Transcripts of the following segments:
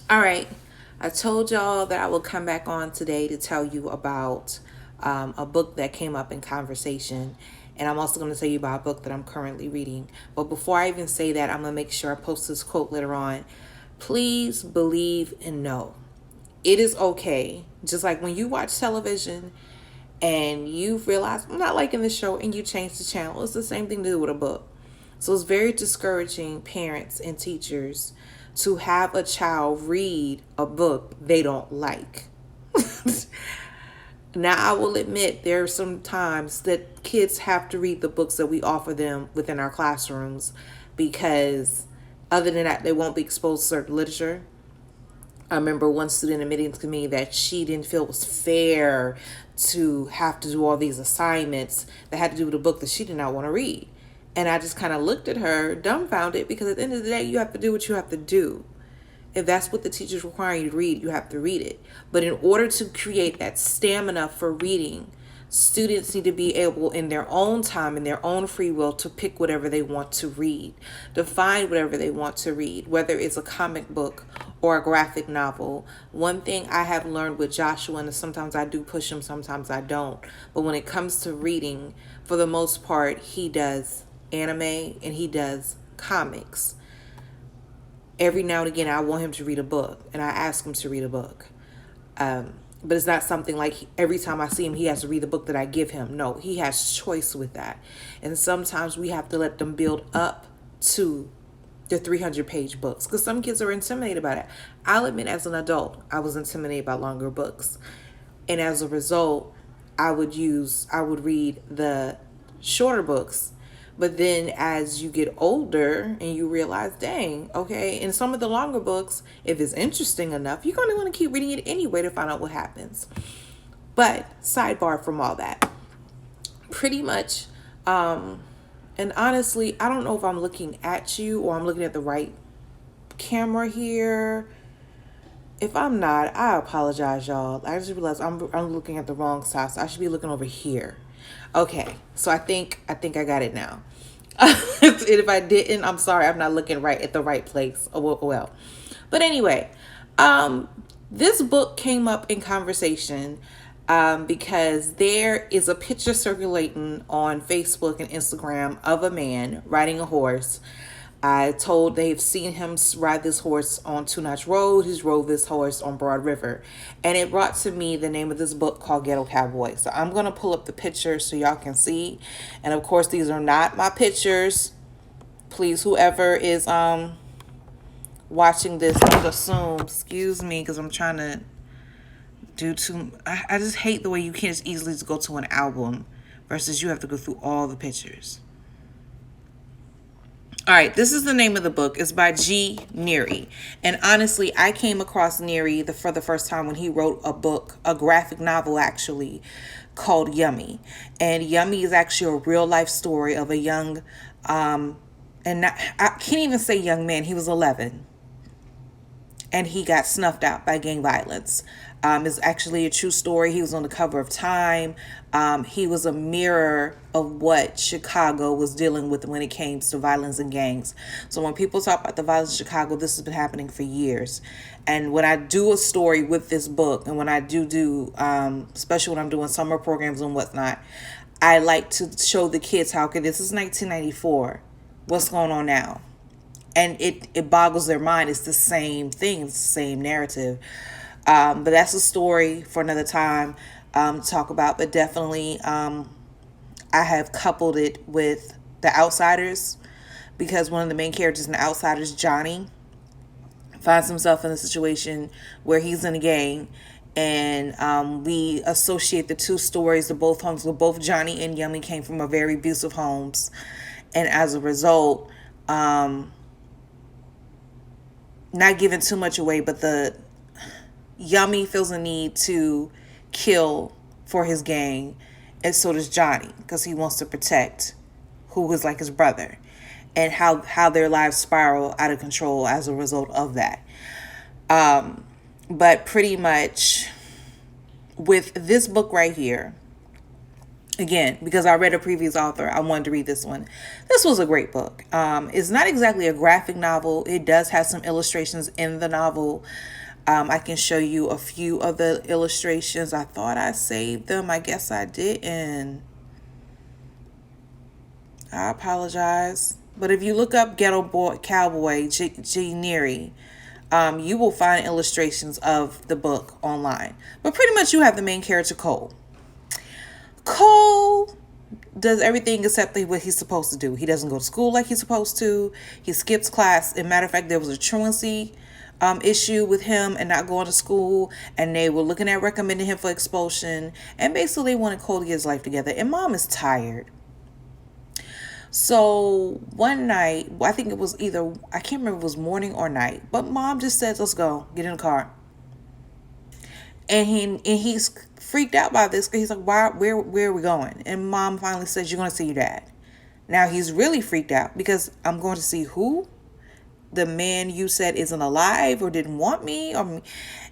All right. I told y'all that I will come back on today to tell you about a book that came up in conversation. And I'm also going to tell you about a book that I'm currently reading. But before I even say that, I'm going to make sure I post this quote later on. Please believe and know it is okay. Just like when you watch television and you realize I'm not liking this show and you change the channel, it's the same thing to do with a book. So it's very discouraging, parents and teachers, to have a child read a book they don't like. Now, I will admit there are some times that kids have to read the books that we offer them within our classrooms because, other than that, they won't be exposed to certain literature. I remember one student admitting to me that she didn't feel it was fair to have to do all these assignments that had to do with a book that she did not want to read. And I just kind of looked at her dumbfounded because at the end of the day, you have to do what you have to do. If that's what the teacher's requiring you to read, you have to read it. But in order to create that stamina for reading, students need to be able, in their own time, in their own free will, to pick whatever they want to read, to find whatever they want to read, whether it's a comic book or a graphic novel. One thing I have learned with Joshua, and sometimes I do push him, sometimes I don't, but when it comes to reading, for the most part, he does anime and he does comics. Every now and again, I want him to read a book, and I ask him to read a book. But it's not something like every time I see him, he has to read the book that I give him. No, he has choice with that. And sometimes we have to let them build up to the 300-page books because some kids are intimidated by that. I'll admit, as an adult, I was intimidated by longer books. And as a result, I would read the shorter books. But then as you get older and you realize, dang, okay, in some of the longer books, if it's interesting enough, you're going to want to keep reading it anyway to find out what happens. But sidebar from all that, pretty much, and honestly, I don't know if I'm looking at you or I'm looking at the right camera here. If I'm not, I apologize, y'all. I just realized I'm looking at the wrong side, so I should be looking over here. Okay, so I think I got it now. If I didn't, I'm sorry. I'm not looking right at the right place. Oh well. But anyway, this book came up in conversation because there is a picture circulating on Facebook and Instagram of a man riding a horse. I told they've seen him ride this horse on Two Notch Road. He's rode this horse on Broad River. And it brought to me the name of this book called Ghetto Cowboy. So I'm going to pull up the pictures so y'all can see. And of course, these are not my pictures. Please, whoever is watching this, don't assume. Excuse me, because I'm trying to do too. I just hate the way you can't just easily just go to an album versus you have to go through all the pictures. All right, this is the name of the book. It's by G. Neri. And honestly, I came across Neri for the first time when he wrote a book, a graphic novel actually, called Yummy. And Yummy is actually a real life story of a young, and not, I can't even say young man, he was 11. And he got snuffed out by gang violence. It's actually a true story. He was on the cover of Time. He was a mirror of what Chicago was dealing with when it came to violence and gangs. So when people talk about the violence in Chicago, this has been happening for years. And when I do a story with this book, and when I do, especially when I'm doing summer programs and whatnot, I like to show the kids how, okay, this is 1994. What's going on now? And it boggles their mind. It's the same thing. It's the same narrative. But that's a story for another time to talk about. But definitely, I have coupled it with The Outsiders because one of the main characters in The Outsiders, Johnny, finds himself in a situation where he's in a gang. And we associate the two stories of both homes. With both Johnny and Yummy came from a very abusive homes. And as a result, not giving too much away, but the Yummy feels a need to kill for his gang, and so does Johnny because he wants to protect who is like his brother, and how their lives spiral out of control as a result of that. But pretty much with this book right here, Again, because I read a previous author, I wanted to read this one. This was a great book. It's not exactly a graphic novel. It does have some illustrations in the novel. I can show you a few of the illustrations. I thought I saved them. I guess I didn't. I apologize. But if you look up Ghetto Boy Cowboy G. Neri, you will find illustrations of the book online. But pretty much you have the main character, Cole. Cole does everything except what he's supposed to do. He doesn't go to school like he's supposed to. He skips class. As a matter of fact, there was a truancy issue with him and not going to school, and they were looking at recommending him for expulsion, and basically they wanted Cole to get his life together, and mom is tired. So one night, I think it was either, I can't remember if it was morning or night, but mom just said, let's go, get in the car. And he's freaked out by this because he's like, where are we going? And mom finally says, you're going to see your dad. Now he's really freaked out because I'm going to see who? The man you said isn't alive or didn't want me, and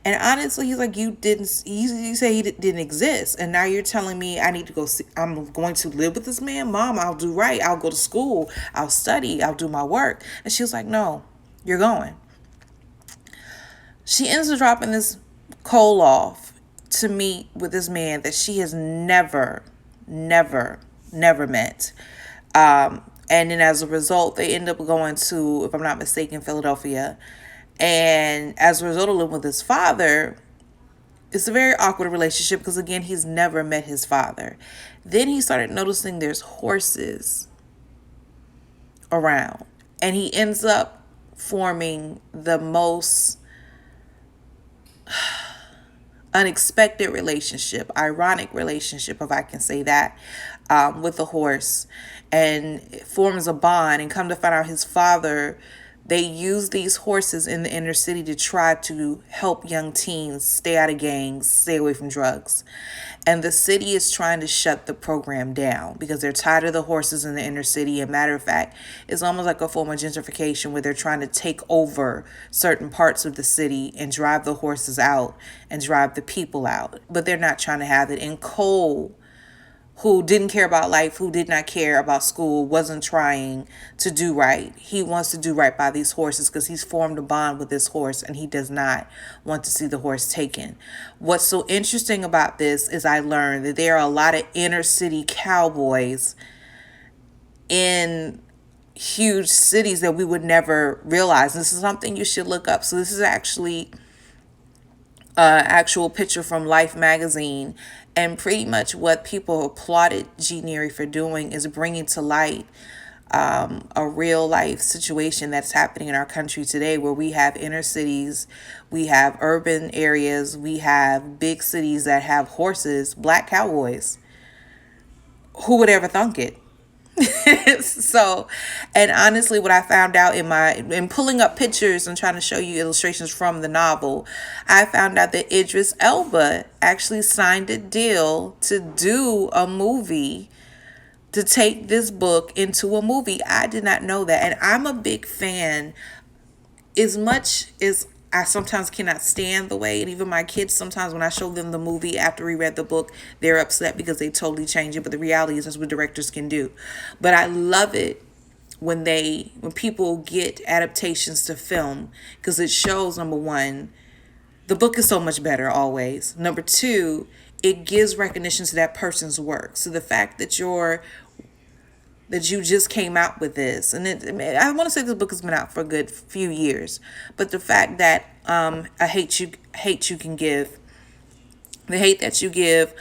honestly, he's like, you say he didn't exist, and now you're telling me I need to go see, I'm going to live with this man? Mom, I'll do right. I'll go to school. I'll study. I'll do my work. And she was like, no, you're going. She ends up dropping this Cole off to meet with this man that she has never met. And then as a result, they end up going to, if I'm not mistaken, Philadelphia. And as a result of living with his father, it's a very awkward relationship because, again, he's never met his father. Then he started noticing there's horses around. And he ends up forming the most unexpected relationship, ironic relationship, if I can say that, with the horse, and forms a bond. And come to find out, his father, they use these horses in the inner city to try to help young teens stay out of gangs, stay away from drugs. And the city is trying to shut the program down because they're tired of the horses in the inner city. And matter of fact, it's almost like a form of gentrification where they're trying to take over certain parts of the city and drive the horses out and drive the people out. But they're not trying to have it. And Cole, who didn't care about life, who did not care about school, wasn't trying to do right. He wants to do right by these horses because he's formed a bond with this horse, and he does not want to see the horse taken. What's so interesting about this is I learned that there are a lot of inner city cowboys in huge cities that we would never realize. This is something you should look up. So this is actually an actual picture from Life magazine. And pretty much what people applauded G. Neri for doing is bringing to light a real life situation that's happening in our country today, where we have inner cities, we have urban areas, we have big cities that have horses, black cowboys. Who would ever thunk it? So, and honestly, what I found out in pulling up pictures and trying to show you illustrations from the novel, I found out that Idris Elba actually signed a deal to do a movie, to take this book into a movie. I did not know that. And I'm a big fan. As much as I sometimes cannot stand the way, and even my kids, sometimes when I show them the movie after we read the book, they're upset because they totally change it. But the reality is that's what directors can do. But I love it when people get adaptations to film, because it shows, number one, the book is so much better always. Number two, it gives recognition to that person's work. So the fact that you just came out with this, and I want to say this book has been out for a good few years, but the fact that the hate you can give, the hate that you give,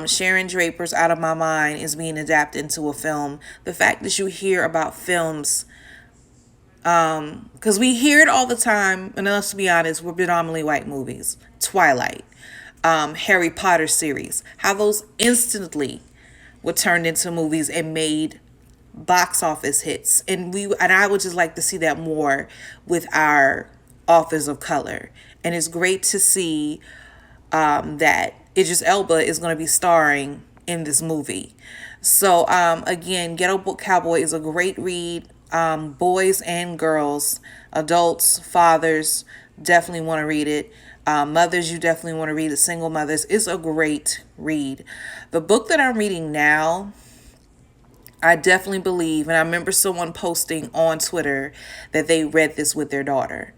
Sharon Draper's Out of My Mind is being adapted into a film. The fact that you hear about films, because we hear it all the time, and let's be honest, we're predominantly white movies. Twilight, Harry Potter series, how those instantly were turned into movies and made box office hits, and I would just like to see that more with our authors of color. And it's great to see that Idris Elba is going to be starring in this movie. So again, Ghetto Cowboy is a great read. Boys and girls, adults, fathers, Definitely want to read it. Mothers, you definitely want to read it. Single mothers, it's a great read. The book that I'm reading now, I definitely believe, and I remember someone posting on Twitter that they read this with their daughter.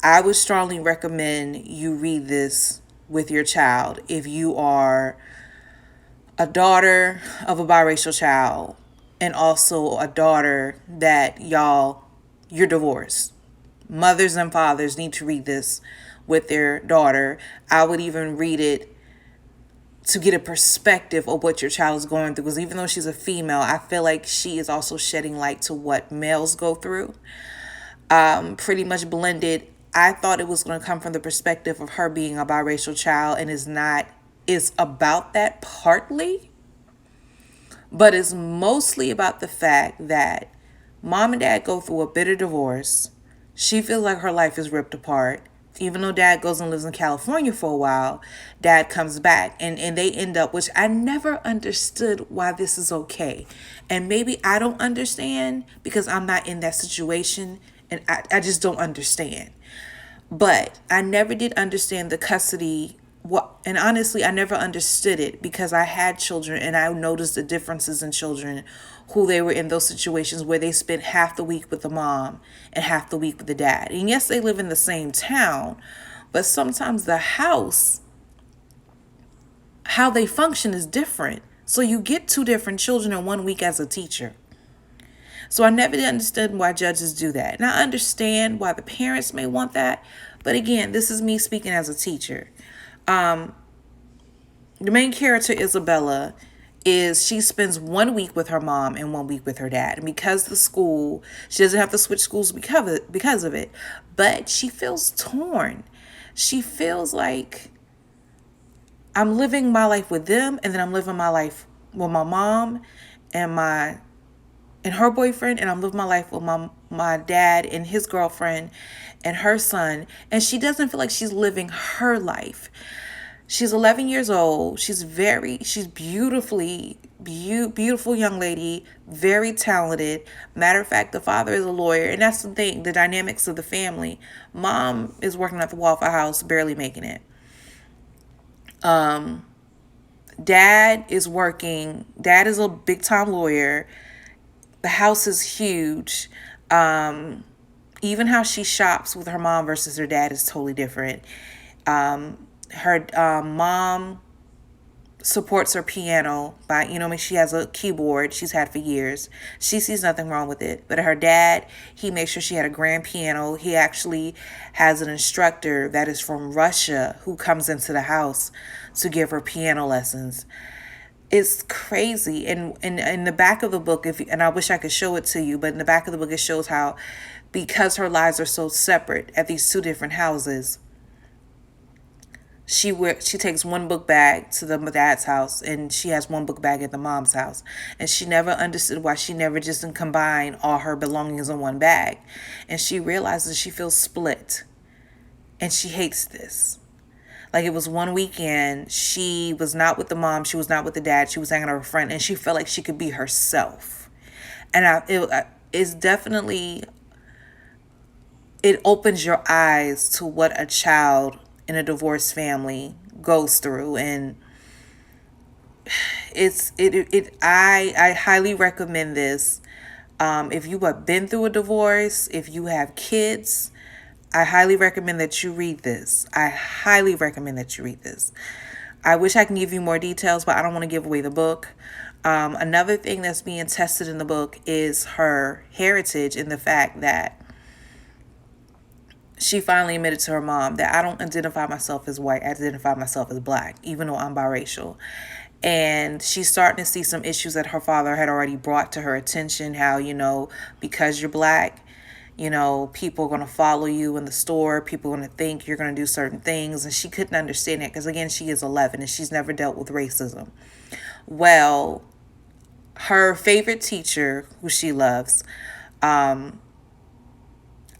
I would strongly recommend you read this with your child if you are a daughter of a biracial child and also a daughter that you're divorced. Mothers and fathers need to read this with their daughter. I would even read it to get a perspective of what your child is going through, because even though she's a female, I feel like she is also shedding light to what males go through. Pretty much blended. I thought it was going to come from the perspective of her being a biracial child, and is about that partly, but it's mostly about the fact that mom and dad go through a bitter divorce. She feels like her life is ripped apart. Even though dad goes and lives in California for a while, dad comes back, and they end up, which I never understood why this is okay. And maybe I don't understand because I'm not in that situation, and I just don't understand. But I never did understand the custody. And honestly, I never understood it because I had children and I noticed the differences in children, who they were in those situations where they spent half the week with the mom and half the week with the dad. And yes, they live in the same town, but sometimes the house, how they function is different. So you get two different children in 1 week as a teacher. So I never did understand why judges do that. And I understand why the parents may want that. But again, this is me speaking as a teacher. The main character, Isabella, she spends 1 week with her mom and 1 week with her dad. And because the school, she doesn't have to switch schools because of it. But she feels torn. She feels like I'm living my life with them, and then I'm living my life with my mom and her boyfriend, and I'm living my life with my dad and his girlfriend and her son, and she doesn't feel like she's living her life. She's 11 years old. She's beautiful young lady, very talented. Matter of fact, the father is a lawyer, and that's the thing, the dynamics of the family. Mom is working at the Waffle House, barely making it. Dad is working. Dad is a big time lawyer. The house is huge. Even how she shops with her mom versus her dad is totally different. Her mom supports her piano by, she has a keyboard she's had for years. She sees nothing wrong with it. But her dad, he makes sure she had a grand piano. He actually has an instructor that is from Russia who comes into the house to give her piano lessons. It's crazy. And in the back of the book, and I wish I could show it to you, but in the back of the book, it shows how, because her lives are so separate at these two different houses, she takes one book bag to the dad's house, and she has one book bag at the mom's house. And she never understood why she never just didn't combine all her belongings in one bag. And she realizes she feels split, and she hates this. Like, it was one weekend, she was not with the mom, she was not with the dad, she was hanging out with her friend, and she felt like she could be herself. And it's definitely, it opens your eyes to what a child in a divorced family goes through. And I highly recommend this. If you have been through a divorce, if you have kids, I highly recommend that you read this. I highly recommend that you read this. I wish I can give you more details, but I don't want to give away the book. Another thing that's being tested in the book is her heritage, and the fact that she finally admitted to her mom that I don't identify myself as white, I identify myself as black, even though I'm biracial. And she's starting to see some issues that her father had already brought to her attention, how, because you're black, people are going to follow you in the store. People are going to think you're going to do certain things. And she couldn't understand it because, again, she is 11 and she's never dealt with racism. Well, her favorite teacher, who she loves,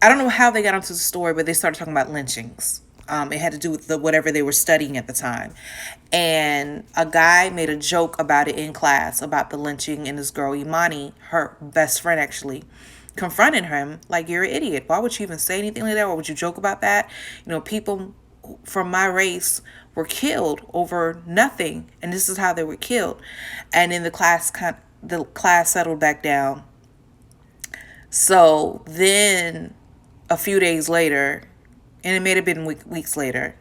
I don't know how they got onto the story, but they started talking about lynchings. It had to do with whatever they were studying at the time. And a guy made a joke about it in class, about the lynching, and this girl, Imani, her best friend actually, confronting him like, you're an idiot. Why would you even say anything like that? Or would you joke about that? You know, people from my race were killed over nothing, and this is how they were killed. And then the class settled back down. So then a few days later, and it may have been weeks later,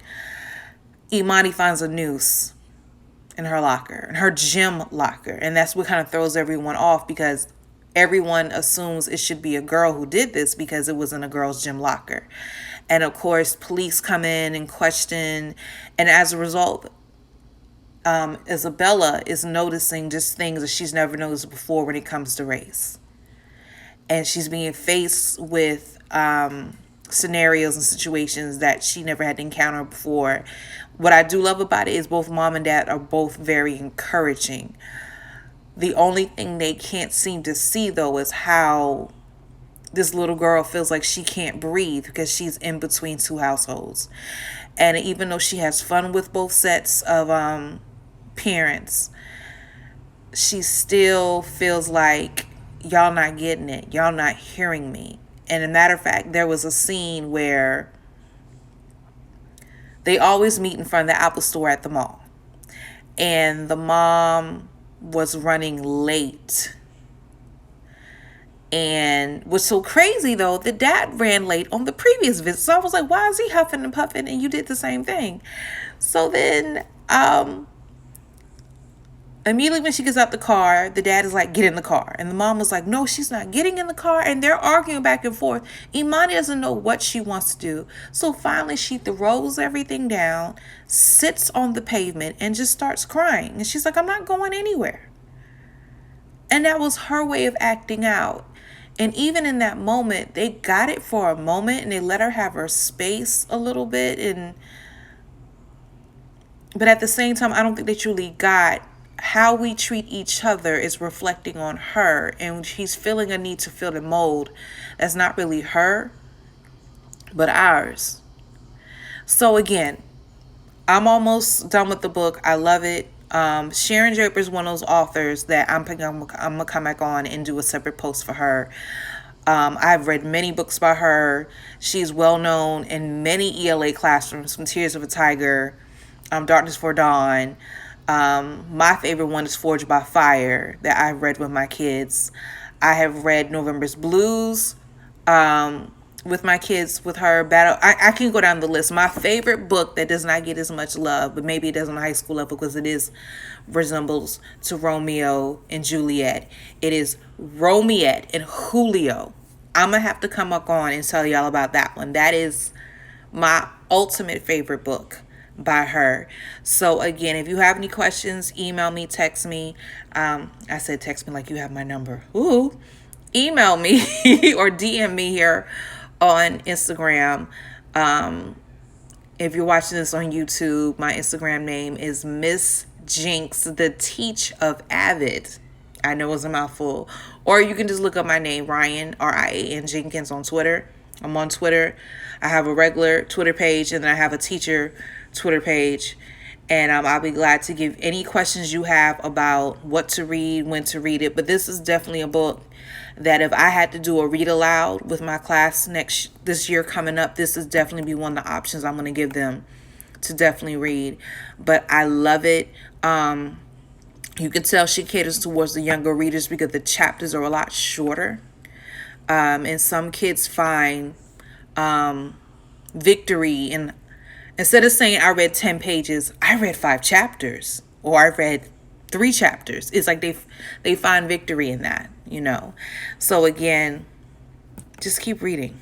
Imani finds a noose in her locker, in her gym locker. And that's what kind of throws everyone off, because everyone assumes it should be a girl who did this because it was in a girl's gym locker. And of course, police come in and question. And as a result, Isabella is noticing just things that she's never noticed before when it comes to race. And she's being faced with scenarios and situations that she never had to encounter before. What I do love about it is both mom and dad are both very encouraging. The only thing they can't seem to see, though, is how this little girl feels like she can't breathe because she's in between two households. And even though she has fun with both sets of parents, she still feels like, y'all not getting it. Y'all not hearing me. And as a matter of fact, there was a scene where they always meet in front of the Apple store at the mall. And the mom was running late. And what's so crazy, though, the dad ran late on the previous visit. So I was like, why is he huffing and puffing and you did the same thing? So then immediately when she gets out the car, the dad is like, get in the car. And the mom was like, no, she's not getting in the car. And they're arguing back and forth. Imani doesn't know what she wants to do. So finally she throws everything down, sits on the pavement, and just starts crying. And she's like, I'm not going anywhere. And that was her way of acting out. And even in that moment, they got it for a moment and they let her have her space a little bit. But at the same time, I don't think they truly got how we treat each other is reflecting on her. And she's feeling a need to fill the mold that's not really her, but ours. So again, I'm almost done with the book. I love it. Sharon Draper is one of those authors that I'm gonna come back on and do a separate post for her. I've read many books by her. She's well known in many ELA classrooms, from Tears of a Tiger, Darkness Before Dawn. My favorite one is Forged by Fire, that I've read with my kids. I have read November's Blues with my kids, with her. Battle. I can go down the list. My favorite book that does not get as much love, but maybe it does on a high school level because it resembles to Romeo and Juliet. It is Romeo and Julio. I'm going to have to come up on and tell y'all about that one. That is my ultimate favorite book by her. So again, if you have any questions, email me, text me. I said text me like you have my number. Ooh. Email me or DM me here on Instagram. If you're watching this on YouTube, my Instagram name is Miss Jinx, the Teach of Avid. I know it's a mouthful. Or you can just look up my name, Ryan, Rian Jenkins, on Twitter. I'm on Twitter. I have a regular Twitter page, and then I have a teacher Twitter page. And I'll be glad to give any questions you have about what to read, when to read it. But this is definitely a book that if I had to do a read aloud with my class this year coming up, this is definitely be one of the options I'm going to give them to definitely read. But I love it. You can tell she caters towards the younger readers because the chapters are a lot shorter. And some kids find victory in, instead of saying I read 10 pages, I read 5 chapters, or I read 3 chapters. It's like they find victory in that, you know. So again, just keep reading.